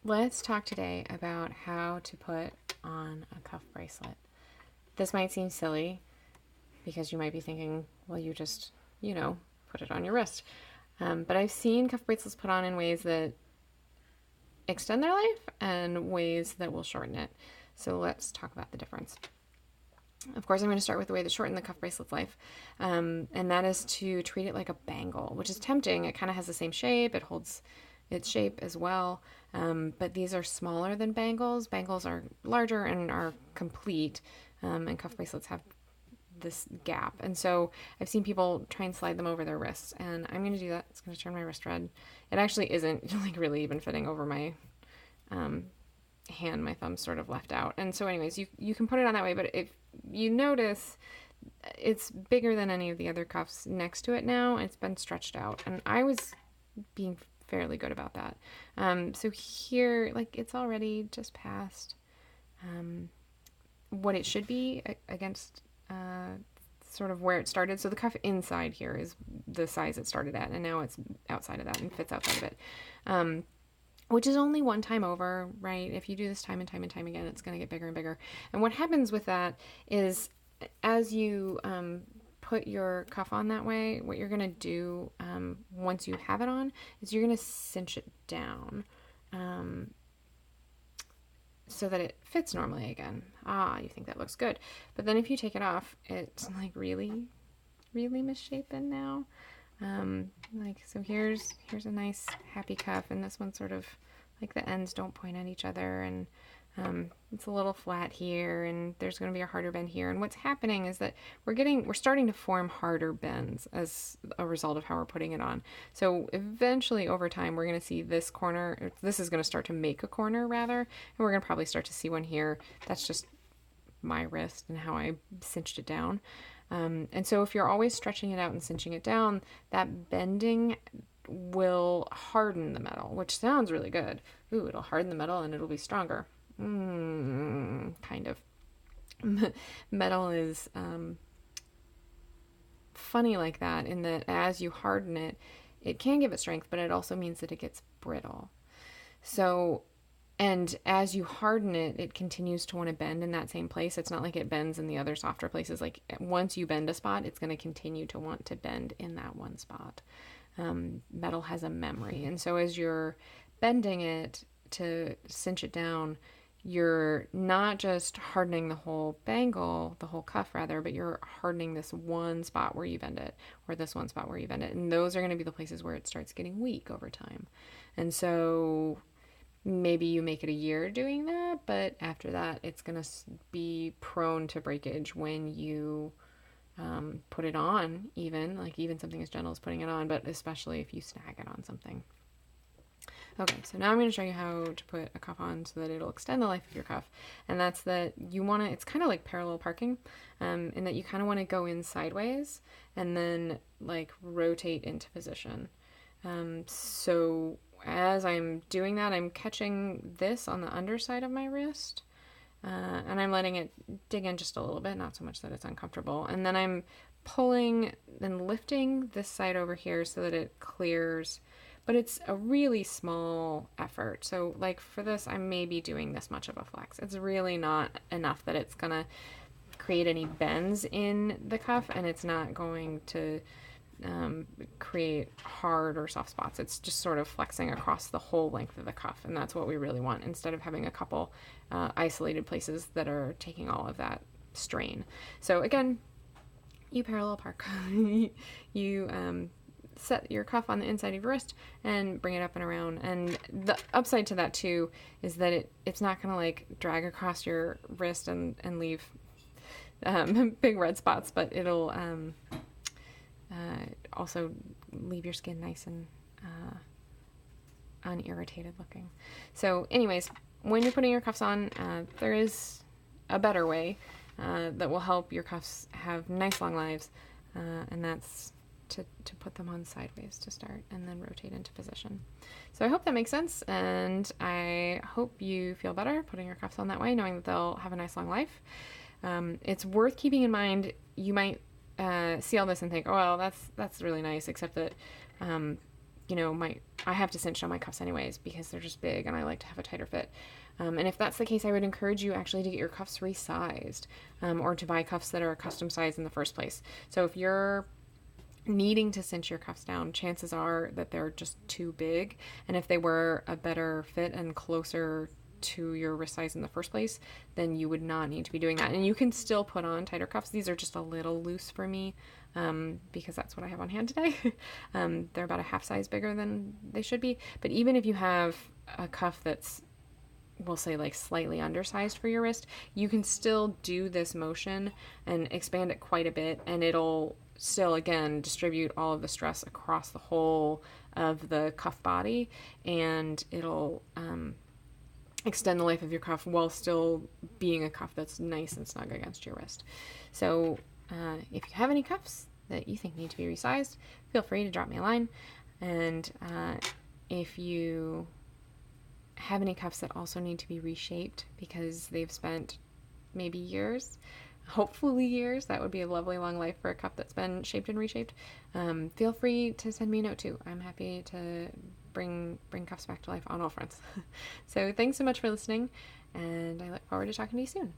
Let's talk today about how to put on a cuff bracelet. This might seem silly because you might be thinking, well, you just, put it on your wrist. But I've seen cuff bracelets put on in ways that extend their life and ways that will shorten it. So let's talk about the difference. Of course, I'm going to start with the way that shorten the cuff bracelet's life, and that is to treat it like a bangle, which is tempting. It kind of has the same shape. It holds its shape as well, but these are smaller than bangles. Bangles are larger and are complete, and cuff bracelets have this gap. And so I've seen people try and slide them over their wrists, and I'm going to do that. It's going to turn my wrist red. It actually isn't like really even fitting over my hand. My thumb's sort of left out. And so anyways, you can put it on that way, but if you notice, it's bigger than any of the other cuffs next to it now. It's been stretched out, and I was being fairly good about that. So here, it's already just past what it should be against sort of where it started. So the cuff inside here is the size it started at, and now it's outside of that and fits outside of it. Which is only one time over, right? If you do this time and time and time again, it's going to get bigger and bigger. And what happens with that is as you put your cuff on that way, what you're going to do once you have it on is you're going to cinch it down so that it fits normally again. You think that looks good. But then if you take it off, it's really, really misshapen now. So here's a nice happy cuff, and this one sort of the ends don't point at each other, and it's a little flat here, and there's going to be a harder bend here. And what's happening is that we're starting to form harder bends as a result of how we're putting it on. So eventually over time, we're going to see this corner, this is going to start to make a corner rather, and we're going to probably start to see one here. That's just my wrist and how I cinched it down. And so if you're always stretching it out and cinching it down, that bending will harden the metal, which sounds really good. Ooh, it'll harden the metal and it'll be stronger. Kind of. Metal is funny like that, in that as you harden it, it can give it strength, but it also means that it gets brittle. So and as you harden it, it continues to want to bend in that same place. It's not like it bends in the other softer places. Like once you bend a spot, it's going to continue to want to bend in that one spot. Metal has a memory. And so as you're bending it to cinch it down, you're not just hardening the whole bangle, the whole cuff rather, but you're hardening this one spot where you bend it, or this one spot where you bend it. And those are going to be the places where it starts getting weak over time. And so maybe you make it a year doing that, but after that, it's going to be prone to breakage when you put it on, even something as gentle as putting it on, but especially if you snag it on something. Okay, so now I'm going to show you how to put a cuff on so that it'll extend the life of your cuff. And that's that you want to, it's kind of like parallel parking, in that you kind of want to go in sideways and then rotate into position. So as I'm doing that, I'm catching this on the underside of my wrist, and I'm letting it dig in just a little bit, not so much that it's uncomfortable. And then I'm pulling and lifting this side over here so that it clears, but it's a really small effort. So for this, I may be doing this much of a flex. It's really not enough that it's gonna create any bends in the cuff, and it's not going to create hard or soft spots. It's just sort of flexing across the whole length of the cuff, and that's what we really want, instead of having a couple isolated places that are taking all of that strain. So again, you parallel park. You set your cuff on the inside of your wrist and bring it up and around. And the upside to that too is that it's not gonna drag across your wrist and leave big red spots, but it'll also leave your skin nice and unirritated looking. So anyways, when you're putting your cuffs on, there is a better way that will help your cuffs have nice long lives, and that's to put them on sideways to start and then rotate into position. So I hope that makes sense, and I hope you feel better putting your cuffs on that way, knowing that they'll have a nice long life. It's worth keeping in mind, you might see all this and think, oh, well, that's really nice, except that I have to cinch on my cuffs anyways because they're just big and I like to have a tighter fit. And if that's the case, I would encourage you actually to get your cuffs resized, or to buy cuffs that are a custom size in the first place. So if you're needing to cinch your cuffs down, chances are that they're just too big. And if they were a better fit and closer to your wrist size in the first place, then you would not need to be doing that. And you can still put on tighter cuffs. These are just a little loose for me, because that's what I have on hand today. They're about a half size bigger than they should be. But even if you have a cuff that's, we'll say, like slightly undersized for your wrist, you can still do this motion and expand it quite a bit, and it'll still, again, distribute all of the stress across the whole of the cuff body, and it'll extend the life of your cuff while still being a cuff that's nice and snug against your wrist. So if you have any cuffs that you think need to be resized, feel free to drop me a line. And if you have any cuffs that also need to be reshaped because they've spent maybe years, hopefully years, that would be a lovely long life for a cuff that's been shaped and reshaped, feel free to send me a note too. I'm happy to bring cuffs back to life on all fronts. So thanks so much for listening, and I look forward to talking to you soon.